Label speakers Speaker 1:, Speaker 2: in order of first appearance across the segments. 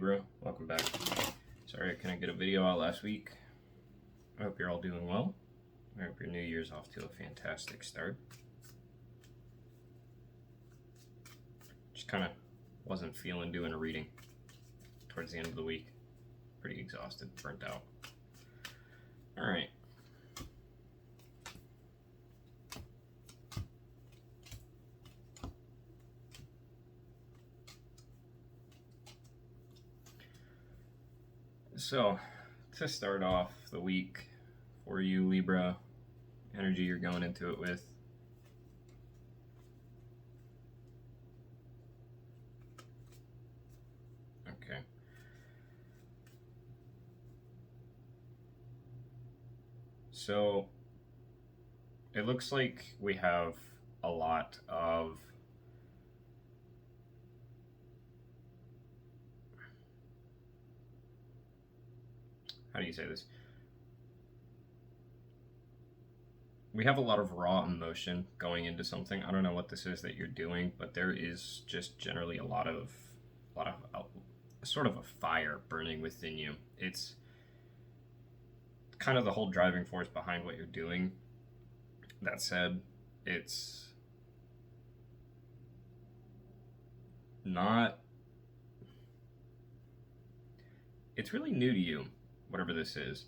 Speaker 1: Libra, welcome back. Sorry I couldn't get a video out last week. I hope you're all doing well. I hope your new year's off to a fantastic start. Just kind of wasn't feeling doing a reading towards the end of the week. Pretty exhausted, burnt out. All right. So, to start off the week for you, Libra, energy you're going into it with. Okay. So, it looks like we have a lot of how do you say this? We have a lot of raw emotion going into something. I don't know what this is that you're doing, but there is just generally a lot of sort of a fire burning within you. It's kind of the whole driving force behind what you're doing. That said, it's not. It's really new to you, whatever this is.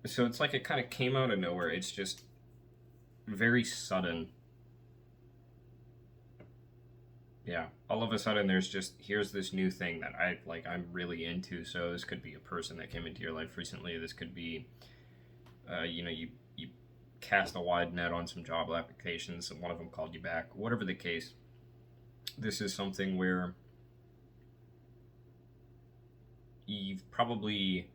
Speaker 1: So it's like it kind of came out of nowhere. It's just very sudden. Yeah, all of a sudden there's just here's this new thing that I'm really into. So this could be a person that came into your life recently. This could be, you cast a wide net on some job applications and one of them called you back. Whatever the case, this is something where you've probably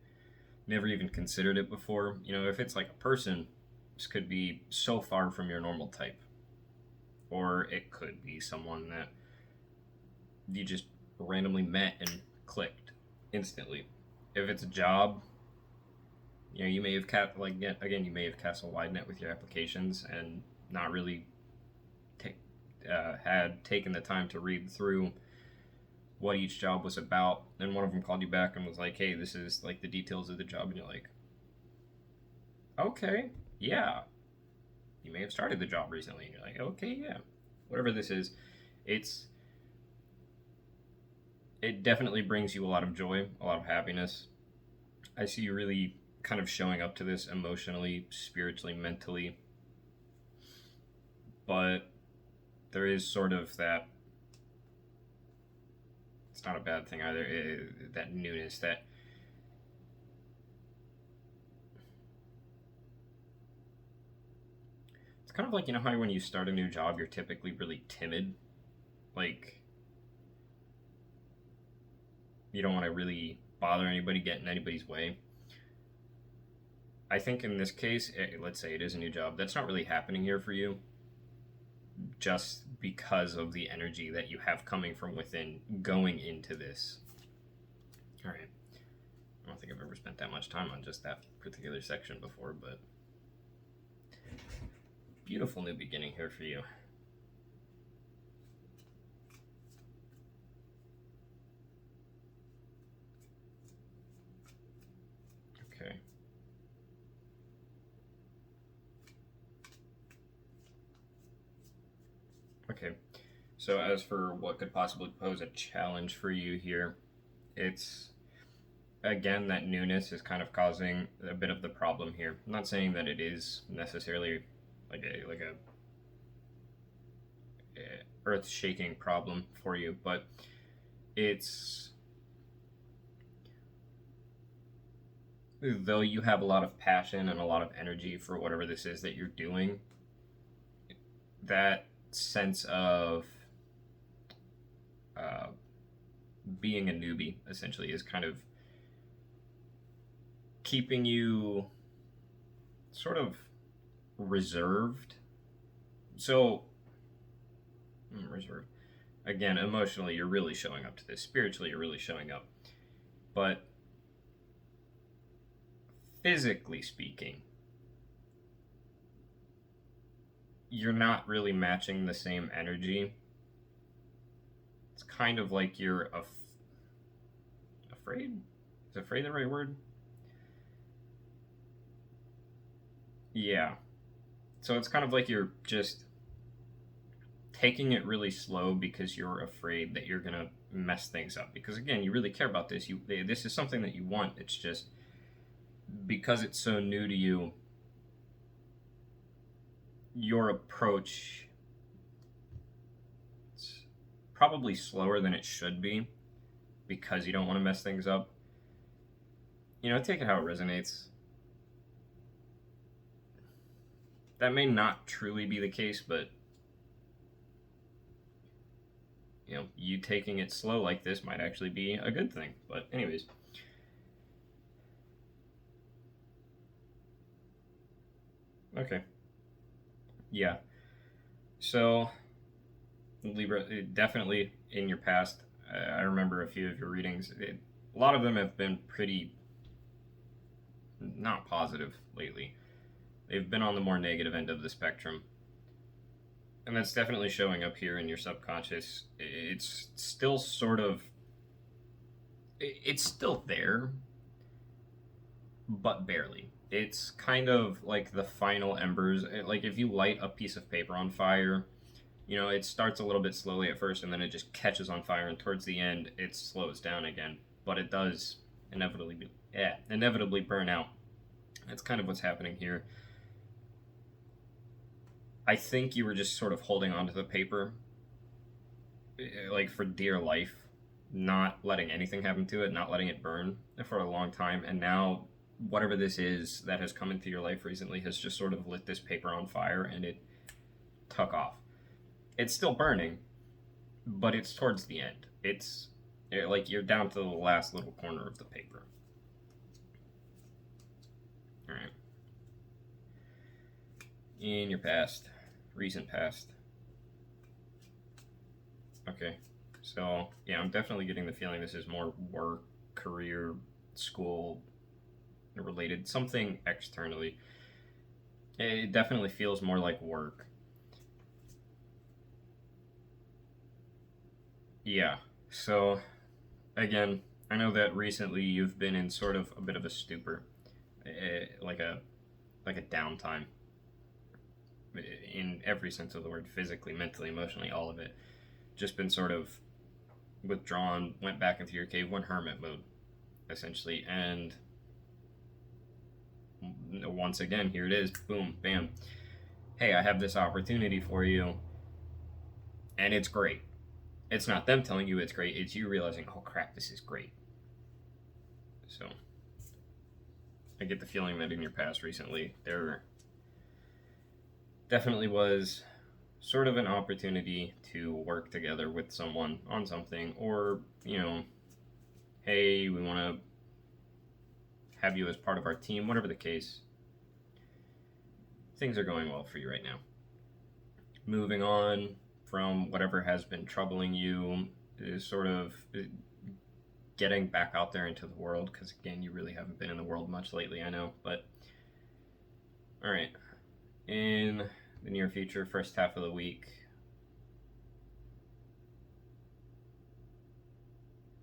Speaker 1: never even considered it before. You know, if it's like a person, this could be so far from your normal type. Or it could be someone that you just randomly met and clicked instantly. If it's a job, you know, you may have you may have cast a wide net with your applications and not really had taken the time to read through what each job was about, and one of them called you back and was like, hey, this is like the details of the job, and you're like, okay, yeah. You may have started the job recently, and you're like, okay, yeah. Whatever this is, it definitely brings you a lot of joy, a lot of happiness. I see you really kind of showing up to this emotionally, spiritually, mentally, but there is sort of that, it's not a bad thing either, that newness, that it's kind of like, you know how when you start a new job, you're typically really timid? Like, you don't want to really bother anybody, get in anybody's way. I think in this case, let's say it is a new job, that's not really happening here for you, just because of the energy that you have coming from within going into this. All right. I don't think I've ever spent that much time on just that particular section before, but beautiful new beginning here for you. Okay. Okay. So as for what could possibly pose a challenge for you here, it's again that newness is kind of causing a bit of the problem here. I'm not saying that it is necessarily like a earth-shaking problem for you, but it's, though you have a lot of passion and a lot of energy for whatever this is that you're doing, that sense of being a newbie essentially is kind of keeping you sort of reserved. So, reserved. Again, emotionally, you're really showing up to this. Spiritually, you're really showing up. But physically speaking, you're not really matching the same energy. It's kind of like you're afraid. Is afraid the right word? Yeah. So it's kind of like you're just taking it really slow because you're afraid that you're gonna mess things up. Because again, you really care about this. This is something that you want. It's just because it's so new to you, your approach is probably slower than it should be because you don't want to mess things up. Take it how it resonates. That may not truly be the case, but you taking it slow like this might actually be a good thing. But anyways, okay, yeah. So Libra, definitely in your past, I remember a few of your readings. A lot of them have been pretty not positive lately. They've been on the more negative end of the spectrum. And that's definitely showing up here in your subconscious. It's still sort of, it's still there, but barely. It's kind of like the final embers. Like if you light a piece of paper on fire, it starts a little bit slowly at first and then it just catches on fire, and towards the end it slows down again. But it does inevitably burn out. That's kind of what's happening here. I think you were just sort of holding onto the paper, like for dear life, not letting anything happen to it, not letting it burn for a long time. And now, whatever this is that has come into your life recently has just sort of lit this paper on fire and it took off. It's still burning, but it's towards the end. It's like you're down to the last little corner of the paper. All right. In your past, recent past. Okay, so yeah, I'm definitely getting the feeling this is more work, career, school related, something externally. It definitely feels more like work. Yeah, so again, I know that recently you've been in sort of a bit of a stupor, like a downtime in every sense of the word, physically, mentally, emotionally, all of it. Just been sort of withdrawn, went back into your cave, went hermit mode, essentially. And once again, here it is, boom, bam. Hey, I have this opportunity for you, and it's great. It's not them telling you it's great, it's you realizing, oh crap, this is great. So, I get the feeling that in your past recently, there definitely was sort of an opportunity to work together with someone on something, or, hey, we want to have you as part of our team, whatever the case. Things are going well for you right now. Moving on from whatever has been troubling you is sort of getting back out there into the world, because again, you really haven't been in the world much lately, I know. But all right, in the near future, first half of the week.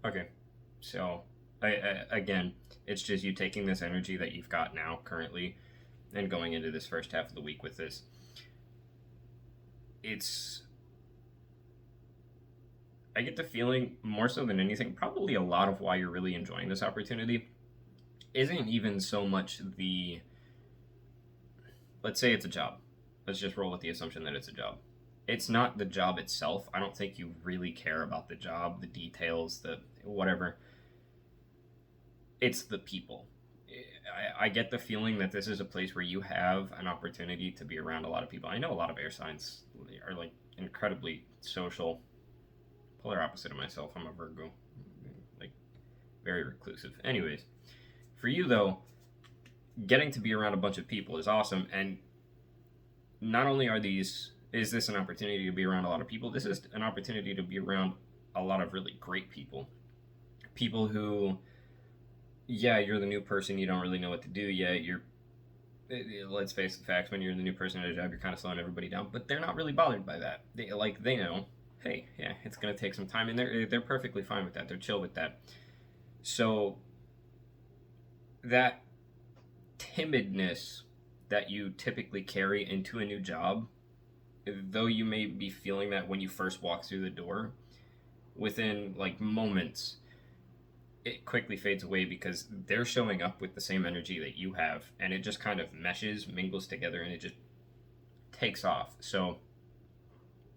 Speaker 1: Okay, so again, it's just you taking this energy that you've got now currently and going into this first half of the week with this. I get the feeling, more so than anything, probably a lot of why you're really enjoying this opportunity isn't even so much let's say it's a job. Let's just roll with the assumption that it's a job. It's not the job itself. I don't think you really care about the job, the details, the whatever. It's the people. I get the feeling that this is a place where you have an opportunity to be around a lot of people. I know a lot of air signs are like incredibly social. Polar opposite of myself. I'm a Virgo, like very reclusive. Anyways, for you though, getting to be around a bunch of people is awesome, and not only is this an opportunity to be around a lot of people, this is an opportunity to be around a lot of really great people. People who, yeah, you're the new person, you don't really know what to do yet. Let's face the facts, when you're the new person at a job, you're kind of slowing everybody down, but they're not really bothered by that. They know, hey, yeah, it's gonna take some time, and they're perfectly fine with that. They're chill with that. So that timidness that you typically carry into a new job, though you may be feeling that when you first walk through the door, within like moments, it quickly fades away because they're showing up with the same energy that you have, and it just kind of meshes, mingles together, and it just takes off. So,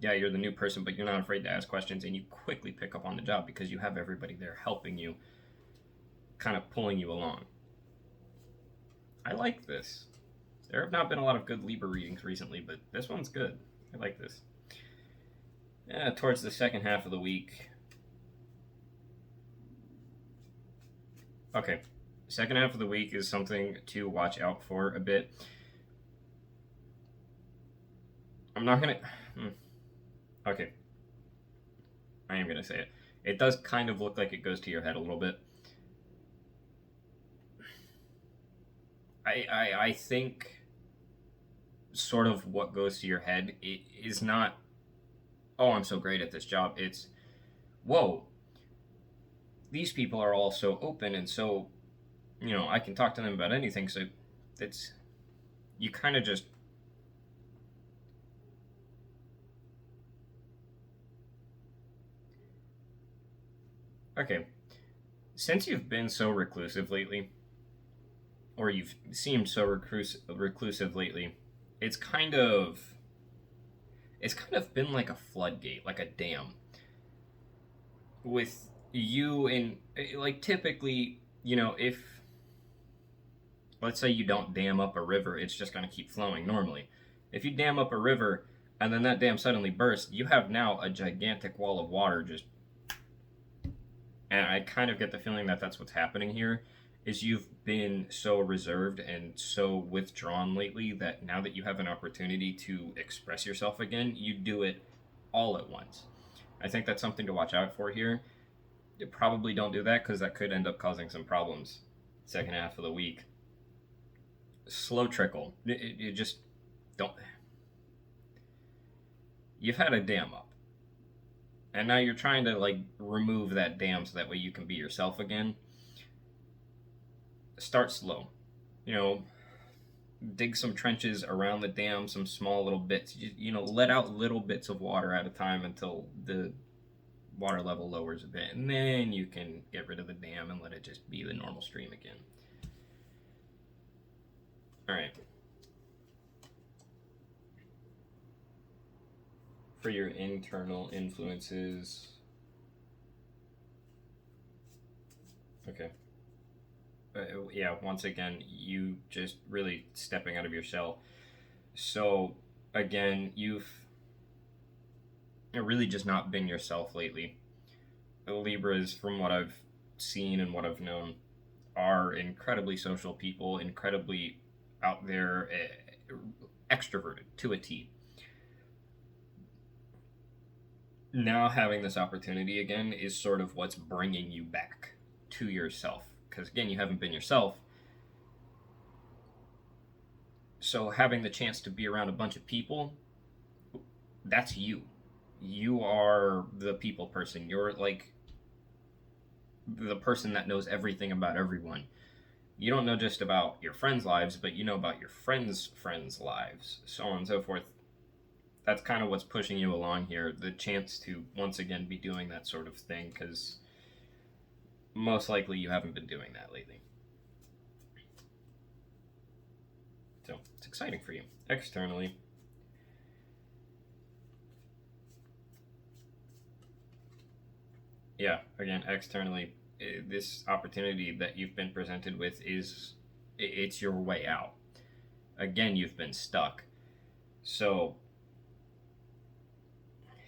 Speaker 1: yeah, you're the new person, but you're not afraid to ask questions, and you quickly pick up on the job because you have everybody there helping you, kind of pulling you along. I like this. There have not been a lot of good Libra readings recently, but this one's good. I like this. Yeah, towards the second half of the week. Okay, second half of the week is something to watch out for a bit. I'm not gonna. Okay, I am gonna say it. It does kind of look like it goes to your head a little bit. I think sort of what goes to your head is not, oh, I'm so great at this job. It's, whoa, these people are all so open and so, I can talk to them about anything. So it's, you kind of just, okay, since you've been so reclusive lately, or you've seemed so reclusive lately, it's kind of, it's kind of been like a floodgate, like a dam with you. And like typically, if let's say you don't dam up a river, it's just going to keep flowing normally. If you dam up a river and then that dam suddenly bursts, you have now a gigantic wall of water just. And I kind of get the feeling that that's what's happening here. Is you've been so reserved and so withdrawn lately that now that you have an opportunity to express yourself again, you do it all at once. I think that's something to watch out for here. You probably don't do that because that could end up causing some problems second half of the week. Slow trickle. You just don't. You've had a dam up, and now you're trying to like remove that dam so that way you can be yourself again. Start slow. You know, dig some trenches around the dam, some small little bits. Let out little bits of water at a time until the water level lowers a bit, and then you can get rid of the dam and let it just be the normal stream again. All right. For your internal influences. Okay. Yeah, once again, you just really stepping out of your shell. So, again, you've really just not been yourself lately. The Libras, from what I've seen and what I've known, are incredibly social people, incredibly out there, extroverted to a T. Now having this opportunity again is sort of what's bringing you back to yourself. Because again, you haven't been yourself. So having the chance to be around a bunch of people, that's you. You are the people person. You're like the person that knows everything about everyone. You don't know just about your friends' lives, but you know about your friends' lives, so on and so forth. That's kind of what's pushing you along here. The chance to once again be doing that sort of thing, because most likely you haven't been doing that lately. So it's exciting for you. Externally, yeah, again, externally, this opportunity that you've been presented with it's your way out. Again, you've been stuck. So,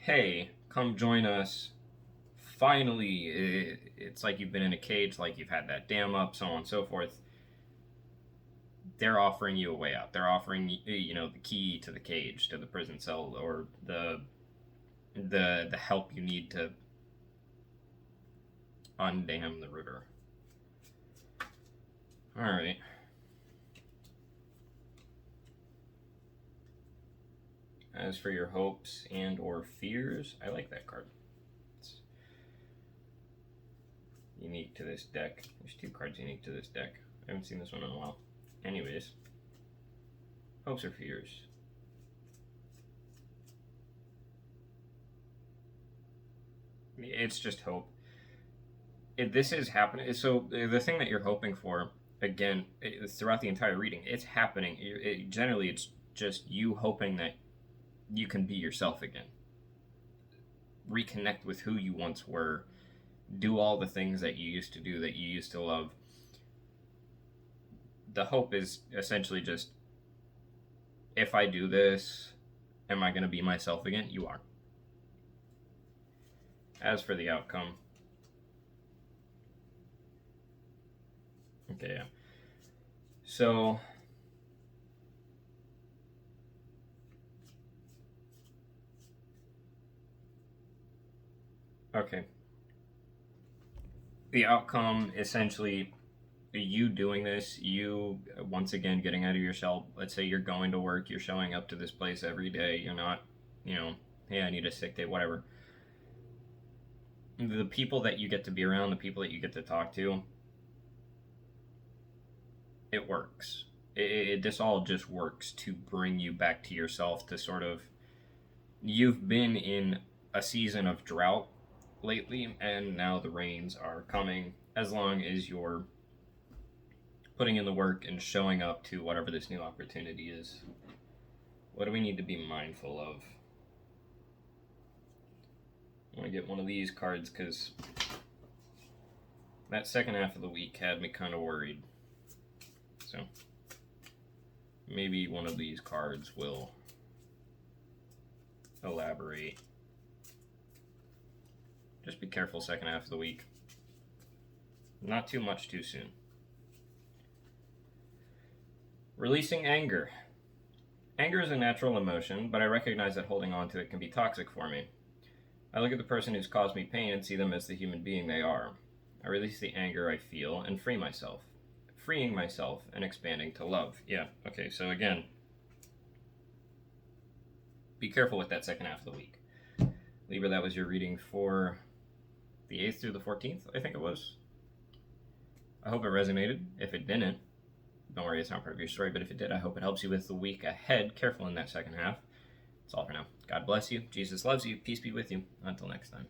Speaker 1: hey, come join us. Finally, it's like you've been in a cage, like you've had that dam up, so on and so forth. They're offering you a way out. They're offering the key to the cage, to the prison cell, or the help you need to undam the river. All right. As for your hopes and or fears, I like that card. It's unique to this deck. There's 2 cards unique to this deck. I haven't seen this one in a while. Anyways, hopes or fears. It's just hope. This is happening. So the thing that you're hoping for, again, throughout the entire reading, it's happening. Generally, it's just you hoping that you can be yourself again. Reconnect with who you once were. Do all the things that you used to do, that you used to love. The hope is essentially just, if I do this, am I going to be myself again? You are. As for the outcome, okay, yeah. So, okay. The outcome, essentially, you doing this, you once again getting out of your shell. Let's say you're going to work, you're showing up to this place every day, you're not, hey, I need a sick day, whatever. The people that you get to be around, the people that you get to talk to, it works. This all just works to bring you back to yourself, to sort of, you've been in a season of drought lately, and now the rains are coming. As long as you're putting in the work and showing up to whatever this new opportunity is. What do we need to be mindful of? I want to get one of these cards because that second half of the week had me kind of worried. So maybe one of these cards will elaborate. Just be careful second half of the week. Not too much too soon. Releasing anger. Anger is a natural emotion, but I recognize that holding on to it can be toxic for me. I look at the person who's caused me pain and see them as the human being they are. I release the anger I feel and free myself. Freeing myself and expanding to love. Yeah, okay, so again, be careful with that second half of the week. Libra, that was your reading for the 8th through the 14th, I think it was. I hope it resonated. If it didn't, don't worry, it's not part of your story, but if it did, I hope it helps you with the week ahead. Careful in that second half. That's all for now. God bless you. Jesus loves you. Peace be with you. Until next time.